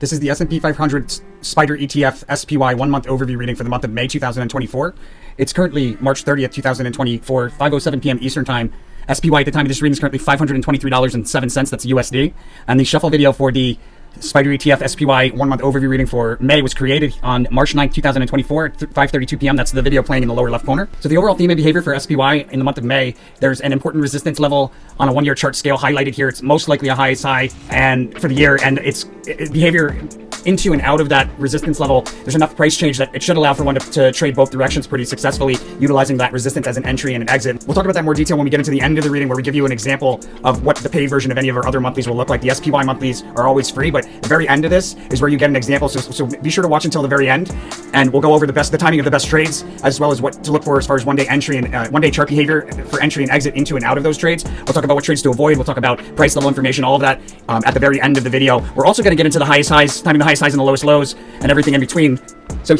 This is the S&P 500 SPDR ETF SPY 1-month overview reading for the month of May 2024. It's currently March 30th, 2024, 5:07 p.m. Eastern Time. SPY at the time of this reading is currently $523.07. That's USD. And the shuffle video for the SPDR ETF SPY 1-month overview reading for May was created on March 9th, 2024 at 5:32 p.m. That's the video playing in the lower left corner. So the overall theme and behavior for SPY in the month of May, there's an important resistance level on a 1-year chart scale highlighted here. It's most likely a highest high and for the year, and its behavior into and out of that resistance level, there's enough price change that it should allow for one to trade both directions pretty successfully, utilizing that resistance as an entry and an exit. We'll talk about that in more detail when we get into the end of the reading, where we give you an example of what the paid version of any of our other monthlies will look like. The SPY monthlies are always free, but the very end of this is where you get an example. So be sure to watch until the very end, and we'll go over the timing of the best trades, as well as what to look for as far as one-day entry and one-day chart behavior for entry and exit into and out of those trades. We'll talk about what trades to avoid. We'll talk about price level information, all of that at the very end of the video. We're also going to get into the highest highs, timing the highest highs and the lowest lows, and everything in between. So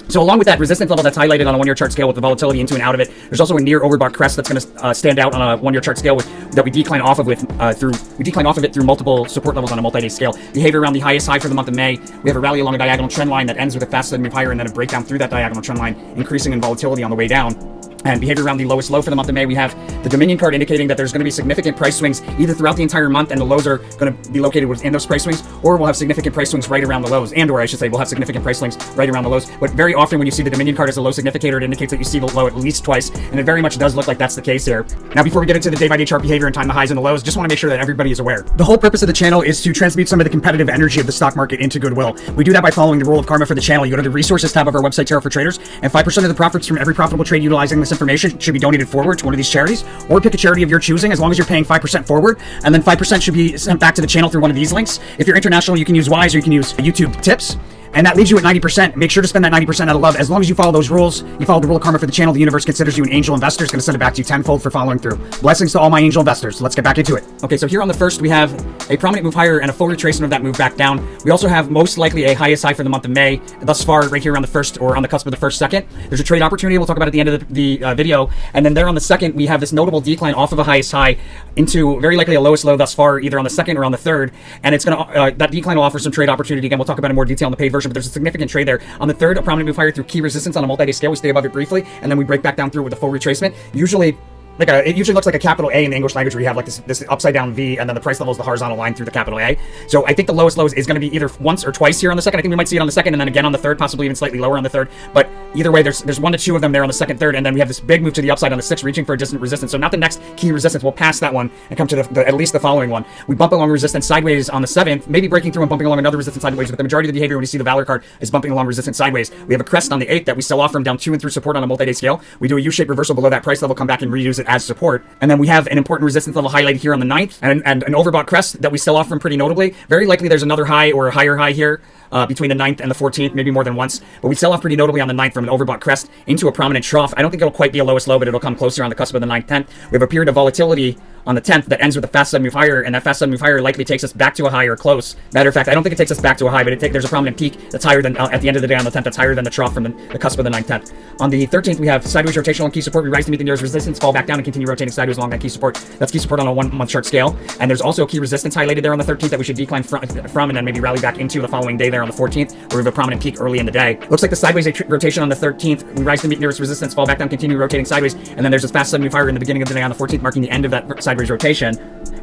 so along with that resistance level that's highlighted on a 1-year chart scale with the volatility into and out of it, there's also a near overbought crest that's going to stand out on a 1-year chart scale that we decline off of it through multiple support levels on a multi-day scale. Behavior around the highest high for the month of May, we have a rally along a diagonal trend line that ends with a fast sudden move higher, and then a breakdown through that diagonal trend line, increasing in volatility on the way down. And behavior around the lowest low for the month of May, we have the Dominion card indicating that there's going to be significant price swings either throughout the entire month, and the lows are going to be located within those price swings, or we'll have significant price swings right around the lows, or I should say we'll have significant price swings right around the lows. But very often when you see the Dominion card as a low significator, it indicates that you see the low at least twice, and it very much does look like that's the case here. Now, before we get into the day-by-day chart behavior and time the highs and the lows, just want to make sure that everybody is aware. The whole purpose of the channel is to transmute some of the competitive energy of the stock market into goodwill. We do that by following the rule of karma for the channel. You go to the resources tab of our website, Tarot for Traders, and 5% of the profits from every profitable trade utilizing this information should be donated forward to one of these charities, or pick a charity of your choosing, as long as you're paying 5% forward, and then 5% should be sent back to the channel through one of these links. If you're international, you can use Wise, or you can use YouTube tips, and that leaves you at 90%. Make sure to spend that 90% out of love. As long as you follow those rules, you follow the rule of karma for the channel, the universe considers you an angel investor. It's going to send it back to you tenfold for following through. Blessings to all my angel investors. So let's get back into it. Okay, so here on the first, we have a prominent move higher and a full retracement of that move back down. We also have most likely a highest high for the month of May, thus far right here around the first, or on the cusp of the first second. There's a trade opportunity we'll talk about at the end of the video. And then there on the second, we have this notable decline off of a highest high into very likely a lowest low thus far, either on the second or on the third. And it's going to, that decline will offer some trade opportunity. Again, we'll talk about it in more detail in the paid version, but there's a significant trade there. On the third, a prominent move higher through key resistance on a multi-day scale. We stay above it briefly, and then we break back down through with a full retracement. It usually looks like a capital A in the English language, where you have like this upside down V, and then the price level is the horizontal line through the capital A. So I think the lowest lows is going to be either once or twice here on the second. I think we might see it on the second, and then again on the third, possibly even slightly lower on the third. But either way, there's 1 to 2 of them there on the second, third, and then we have this big move to the upside on the sixth, reaching for a distant resistance. So not the next key resistance. We'll pass that one and come to at least the following one. We bump along resistance sideways on the 7th, maybe breaking through and bumping along another resistance sideways. But the majority of the behavior when you see the Valor card is bumping along resistance sideways. We have a crest on the 8th that we sell off from down to and through support on a multi-day scale. We do a U-shaped reversal below that price level, come back and reuse it as support. And then we have an important resistance level highlighted here on the 9th, and an overbought crest that we sell off from pretty notably. Very likely there's another high or a higher high here between the 9th and the 14th, maybe more than once. But we sell off pretty notably on the 9th from an overbought crest into a prominent trough. I don't think it'll quite be a lowest low, but it'll come closer on the cusp of the 9th, 10th. We have a period of volatility on the 10th that ends with a fast sudden move higher, and that fast sudden move higher likely takes us back to a high or close. Matter of fact, I don't think it takes us back to a high, but there's a prominent peak that's higher than, at the end of the day on the 10th, that's higher than the trough from the cusp of the 9th, 10th. On the 13th, we have sideways rotational and key support. We rise to meet the nearest resistance, fall back down, and continue rotating sideways along that key support. That's key support on a 1-month chart scale. And there's also key resistance highlighted there on the 13th that we should decline from and then maybe rally back into the following day there on the 14th, where we have a prominent peak early in the day. Looks like the sideways rotation on the 13th. We rise to meet nearest resistance, fall back down, continue rotating sideways, and then there's this fast sudden move higher in the beginning of the day on the 14th, marking the end of that sideways rotation.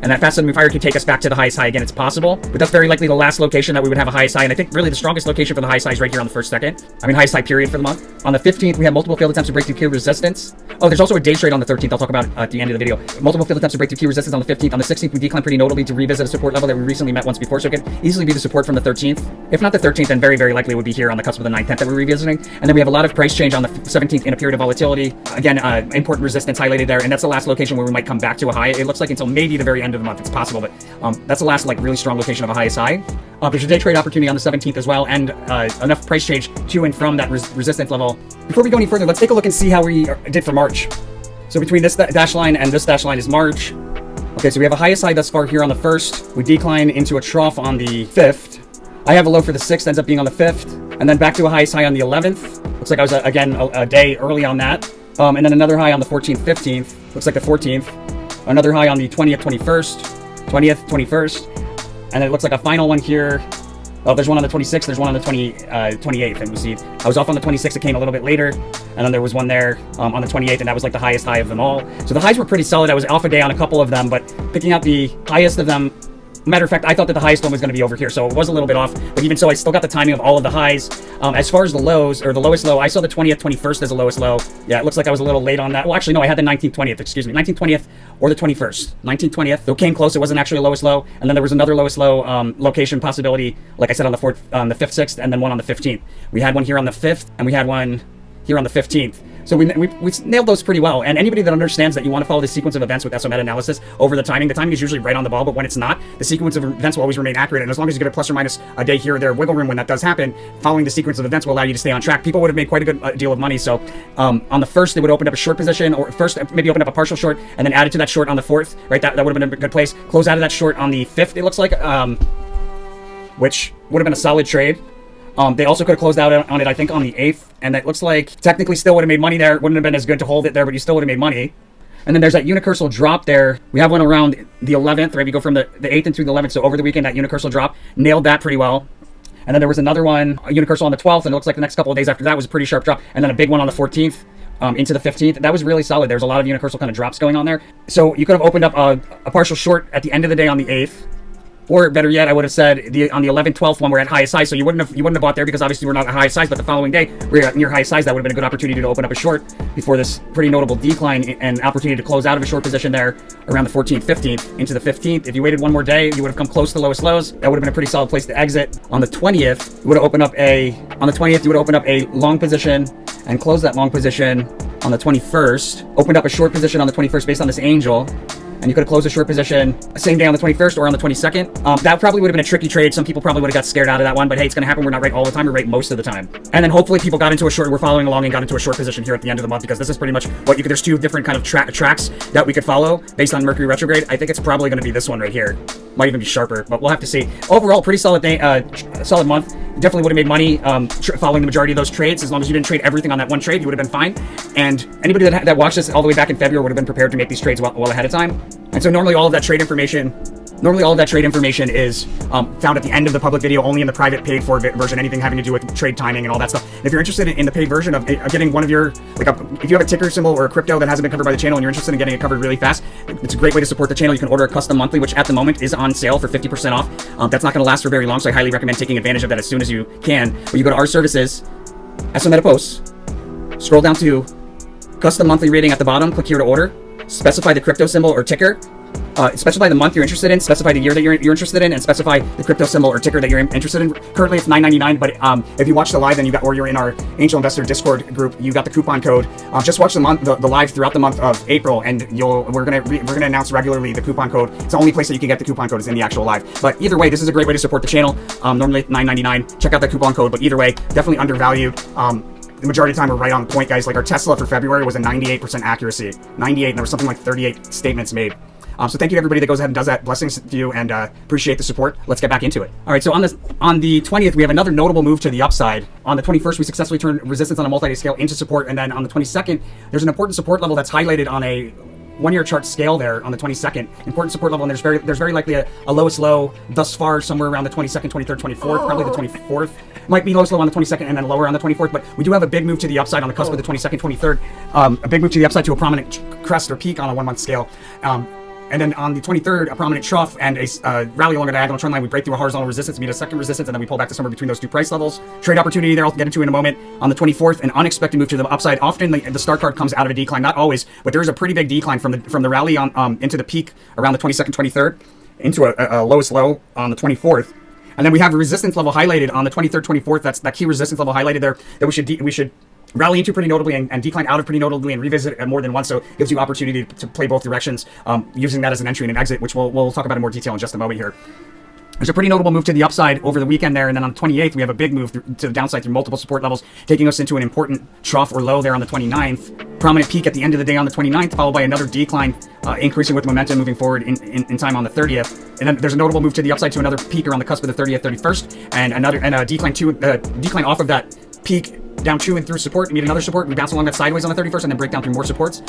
And that fast sudden move higher can take us back to the highest high again. It's possible, but that's very likely the last location that we would have a highest high. And I think really the strongest location for the highest high is right here on the first second. Highest high period for the month. On the 15th, we have multiple failed attempts to break through key resistance. Oh, there's also a day trade on the 13th. I'll talk about at the end of the video. Multiple failed attempts to break through key resistance on the 15th. On the 16th, we decline pretty notably to revisit a support level that we recently met once before. So it could easily be the support from the 13th. If not the 13th, then very, very likely it would be here on the cusp of the 9th, 10th that we're revisiting. And then we have a lot of price change on the 17th in a period of volatility. Again, important resistance highlighted there. And that's the last location where we might come back to a high. It looks like until maybe the very end of the month. It's possible, but that's the last really strong location of a highest high. There's a day trade opportunity on the 17th as well, and enough price change to and from that resistance level. Before we go any further, let's take a look and see how we did for March. So between this dash line and this dash line is March. Okay, so we have a highest high thus far here on the 1st. We decline into a trough on the 5th. I have a low for the 6th, ends up being on the 5th, and then back to a highest high on the 11th. Looks like I was, again, a day early on that. And then another high on the 14th, 15th. Looks like the 14th. Another high on the 20th, 21st. And then it looks like a final one here. Oh, there's one on the 26th, there's one on the 28th, and we see I was off on the 26th, it came a little bit later, and then there was one there on the 28th, and that was like the highest high of them all. So the highs were pretty solid. I was off a day on a couple of them, but picking out the highest of them, matter of fact, I thought that the highest one was going to be over here, so it was a little bit off, but even so, I still got the timing of all of the highs. As far as the lows, or the lowest low, I saw the 20th, 21st as the lowest low. Yeah, it looks like I was a little late on that. Well, actually, no, I had the 19th, 20th, excuse me, 19th, 20th, or the 21st. 19th, 20th, though came close, it wasn't actually a lowest low, and then there was another lowest low location possibility, like I said, on the 5th, 6th, and then one on the 15th. We had one here on the 5th, and we had one here on the 15th. So we nailed those pretty well. And anybody that understands that you want to follow the sequence of events with SO meta-analysis over the timing is usually right on the ball, but when it's not, the sequence of events will always remain accurate. And as long as you give it plus or minus a day here or there wiggle room when that does happen, following the sequence of events will allow you to stay on track. People would have made quite a good deal of money. So on the 1st, they would open up a short position, or first maybe open up a partial short, and then added to that short on the 4th, right? That would have been a good place. Close out of that short on the 5th, it looks like, which would have been a solid trade. They also could have closed out on it, I think, on the 8th, and it looks like technically still would have made money there. Wouldn't have been as good to hold it there, but you still would have made money. And then there's that unicursal drop there. We have one around the 11th, right? We go from the 8th into the 11th, so over the weekend, that unicursal drop, nailed that pretty well. And then there was another one, a unicursal on the 12th, and it looks like the next couple of days after that was a pretty sharp drop, and then a big one on the 14th. Into the 15th. That was really solid. There's a lot of unicursal kind of drops going on there. So you could have opened up a partial short at the end of the day on the 8th. Or better yet, I would have said on the 11th, 12th one, we're at highest size, so you wouldn't have bought there because obviously we're not at highest size. But the following day, we're at near highest size. That would have been a good opportunity to open up a short before this pretty notable decline, and opportunity to close out of a short position there around the 14th, 15th into the 15th. If you waited one more day, you would have come close to the lowest lows. That would have been a pretty solid place to exit. On the 20th, you would have opened up a long position and closed that long position on the 21st. Opened up a short position on the 21st based on this angel. And you could have closed a short position same day on the 21st or on the 22nd. That probably would have been a tricky trade. Some people probably would have got scared out of that one, but hey, it's going to happen. We're not right all the time. We're right most of the time. And then hopefully people got into a short, we're following along and got into a short position here at the end of the month, because this is pretty much what you could, there's two different kind of tracks that we could follow based on Mercury retrograde. I think it's probably going to be this one right here. Might even be sharper, but we'll have to see. Overall, pretty solid day, solid month. Definitely would have made money following the majority of those trades. As long as you didn't trade everything on that one trade, you would have been fine. And anybody that watched this all the way back in February would have been prepared to make these trades well ahead of time. And so normally all of that trade information is found at the end of the public video, only in the private paid for version, anything having to do with trade timing and all that stuff. And if you're interested in the paid version of getting one of your, if you have a ticker symbol or a crypto that hasn't been covered by the channel and you're interested in getting it covered really fast, it's a great way to support the channel. You can order a custom monthly, which at the moment is on sale for 50% off. That's not going to last for very long, so I highly recommend taking advantage of that as soon as you can. But you go to our services, SO Meta Posts, scroll down to custom monthly rating at the bottom, click here to order, specify the crypto symbol or ticker, specify the month you're interested in, specify the year that you're interested in, and specify the crypto symbol or ticker that you're interested in. Currently it's $9.99, but if you watch the live and or you're in our Angel Investor Discord group, you got the coupon code. Just watch the live throughout the month of April, and we're gonna announce regularly the coupon code. It's the only place that you can get the coupon code is in the actual live. But either way, this is a great way to support the channel. Normally $9.99. Check out the coupon code, but either way, definitely undervalued. The majority of the time we're right on point, guys. Like our Tesla for February was a 98% accuracy. 98, and there was something like 38 statements made. So thank you to everybody that goes ahead and does that. Blessings to you, and appreciate the support. Let's get back into it. All right, so on the 20th, we have another notable move to the upside. On the 21st, we successfully turned resistance on a multi-day scale into support, and then on the 22nd, there's an important support level that's highlighted on a one-year chart scale there on the 22nd. Important support level, and there's very likely a lowest low thus far somewhere around the 22nd, 23rd, 24th, probably the 24th. Might be lowest low on the 22nd and then lower on the 24th, but we do have a big move to the upside on the cusp of the 22nd, 23rd. A big move to the upside to a prominent crest or peak on a 1-month scale. And then on the 23rd, a prominent trough and a rally along a diagonal trend line. We break through a horizontal resistance, meet a second resistance, and then we pull back to somewhere between those two price levels. Trade opportunity there, I'll get into in a moment. On the 24th, an unexpected move to the upside. Often the star card comes out of a decline, not always, but there is a pretty big decline from the rally on into the peak around the 22nd, 23rd, into a lowest low on the 24th. And then we have a resistance level highlighted on the 23rd, 24th. That's that key resistance level highlighted there that we should rally into pretty notably and decline out of pretty notably and revisit it more than once. So it gives you opportunity to play both directions, using that as an entry and an exit, which we'll talk about in more detail in just a moment here. There's a pretty notable move to the upside over the weekend there, and then on the 28th, we have a big move to the downside through multiple support levels, taking us into an important trough or low there on the 29th. Prominent peak at the end of the day on the 29th, followed by another decline, increasing with momentum moving forward in time on the 30th. And then there's a notable move to the upside to another peak around the cusp of the 30th, 31st, and a decline off of that peak down to and through support, meet another support, we bounce along that sideways on the 31st, and then break down through more supports.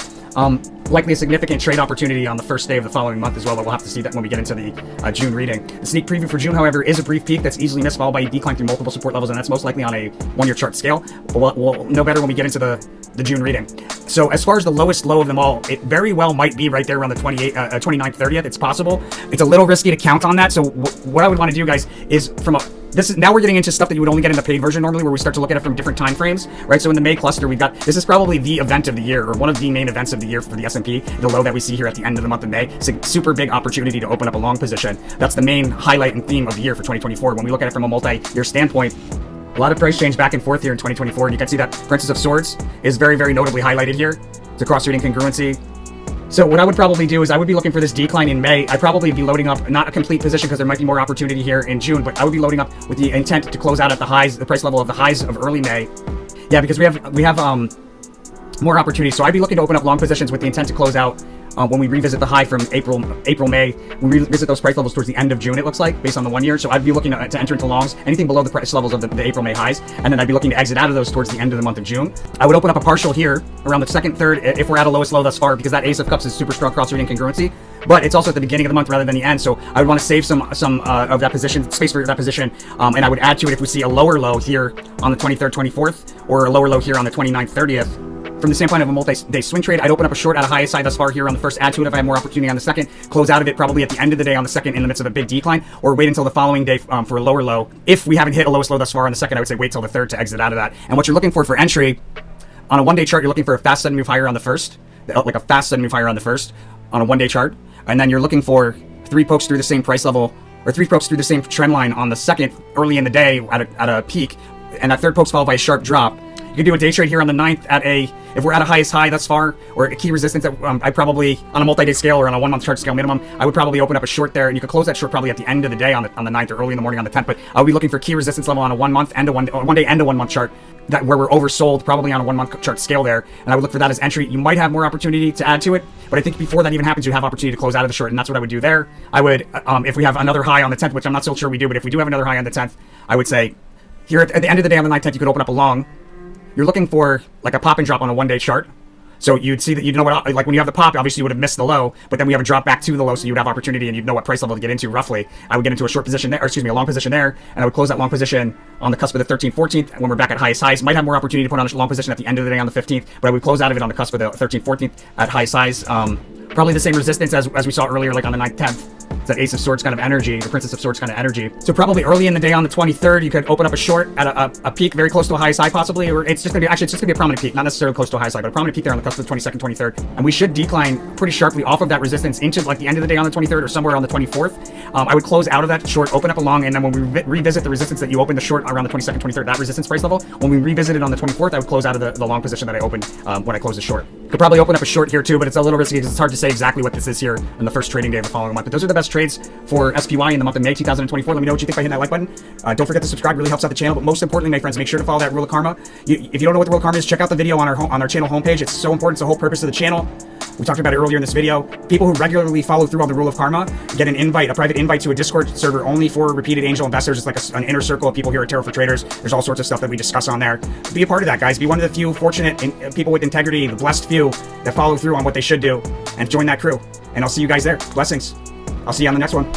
Likely a significant trade opportunity on the first day of the following month as well, but we'll have to see that when we get into the June reading. The sneak preview for June, however, is a brief peak that's easily missed, followed by a decline through multiple support levels, and that's most likely on a one-year chart scale. But we'll know better when we get into the June reading. So as far as the lowest low of them all, it very well might be right there around the 29th, 30th. It's possible. It's a little risky to count on that. So what I would want to do, guys, is now we're getting into stuff that you would only get in the paid version normally, where we start to look at it from different time frames, right? So in the May cluster, this is probably the event of the year, or one of the main events of the year for the S&P, the low that we see here at the end of the month of May. It's a super big opportunity to open up a long position. That's the main highlight and theme of the year for 2024. When we look at it from a multi-year standpoint, a lot of price change back and forth here in 2024, and you can see that Princess of Swords is very, very notably highlighted here. It's a cross-reading congruency. So what I would probably do is I would be looking for this decline in May. I'd probably be loading up, not a complete position because there might be more opportunity here in June, but I would be loading up with the intent to close out at the highs, the price level of the highs of early May. Yeah, because we have more opportunity. So I'd be looking to open up long positions with the intent to close out when we revisit the high from April, May. We revisit those price levels towards the end of June, it looks like, based on the 1 year. So I'd be looking to enter into longs, anything below the price levels of the April, May highs, and then I'd be looking to exit out of those towards the end of the month of June. I would open up a partial here around the second, third, if we're at a lowest low thus far, because that Ace of Cups is super strong cross-reading congruency, but it's also at the beginning of the month rather than the end. So I would want to save some of that position, space for that position, and I would add to it if we see a lower low here on the 23rd, 24th, or a lower low here on the 29th, 30th. From the standpoint of a multi-day swing trade, I'd open up a short at a highest side thus far here on the first, add to it if I have more opportunity on the second, close out of it probably at the end of the day on the second in the midst of a big decline, or wait until the following day for a lower low. If we haven't hit a lowest low thus far on the second, I would say wait till the third to exit out of that. And what you're looking for entry, on a one-day chart, you're looking for a fast sudden move higher on the first, like a fast sudden move higher on the first, on a one-day chart. And then you're looking for 3 pokes through the same price level, or 3 pokes through the same trend line on the second early in the day at a peak, and that third poke's followed by a sharp drop. You can do a day trade here on the 9th if we're at a highest high thus far, or a key resistance that I probably, on a multi-day scale or on a 1 month chart scale minimum, I would probably open up a short there, and you could close that short probably at the end of the day on the 9th or early in the morning on the 10th, but I would be looking for key resistance level on a 1 month and a one day and a 1 month chart, where we're oversold probably on a 1 month chart scale there, and I would look for that as entry. You might have more opportunity to add to it, but I think before that even happens, you have opportunity to close out of the short, and that's what I would do there. I would, if we have another high on the 10th, which I'm not so sure we do, but if we do have another high on the 10th, I would say here at the end of the day on the 9th, 10th, you could open up a long. You're looking for like a pop and drop on a 1 day chart. So you'd see that, like when you have the pop, obviously you would have missed the low, but then we have a drop back to the low, so you'd have opportunity and you'd know what price level to get into roughly. I would get into a short position there, or excuse me, a long position there, and I would close that long position on the cusp of the 13th, 14th, when we're back at highest highs. Might have more opportunity to put on a long position at the end of the day on the 15th, but I would close out of it on the cusp of the 13th, 14th at highest highs. Probably the same resistance as we saw earlier, like on the 9th, 10th. It's that Ace of Swords kind of energy, the Princess of Swords kind of energy. So probably early in the day on the 23rd, you could open up a short at a peak very close to a highest high possibly, or it's just gonna be a prominent peak, not necessarily close to a highest high, but a prominent peak there on the cusp of the 22nd, 23rd. And we should decline pretty sharply off of that resistance into like the end of the day on the 23rd or somewhere on the 24th. I would close out of that short, open up a long, and then when we revisit the resistance that you opened the short around the 22nd, 23rd, that resistance price level, when we revisit it on the 24th, I would close out of the long position that I opened when I closed the short. Could probably open up a short here too, but it's a little risky because it's hard to say exactly what this is here in the first trading day of the following month. But those are the best trades for SPY in the month of May 2024. Let me know what you think by hitting that like button. Don't forget to subscribe, really helps out the channel. But most importantly, my friends, make sure to follow that rule of karma. If you don't know what the rule of karma is, check out the video on our channel homepage. It's so important. It's the whole purpose of the channel. We talked about it earlier in this video. People who regularly follow through on the rule of karma get an invite, a private invite to a Discord server only for repeated angel investors. It's like an inner circle of people here at Tarot for Traders. There's all sorts of stuff that we discuss on there. Be a part of that, guys. Be one of the few fortunate people with integrity, the blessed few that follow through on what they should do, and join that crew. And I'll see you guys there. Blessings. I'll see you on the next one.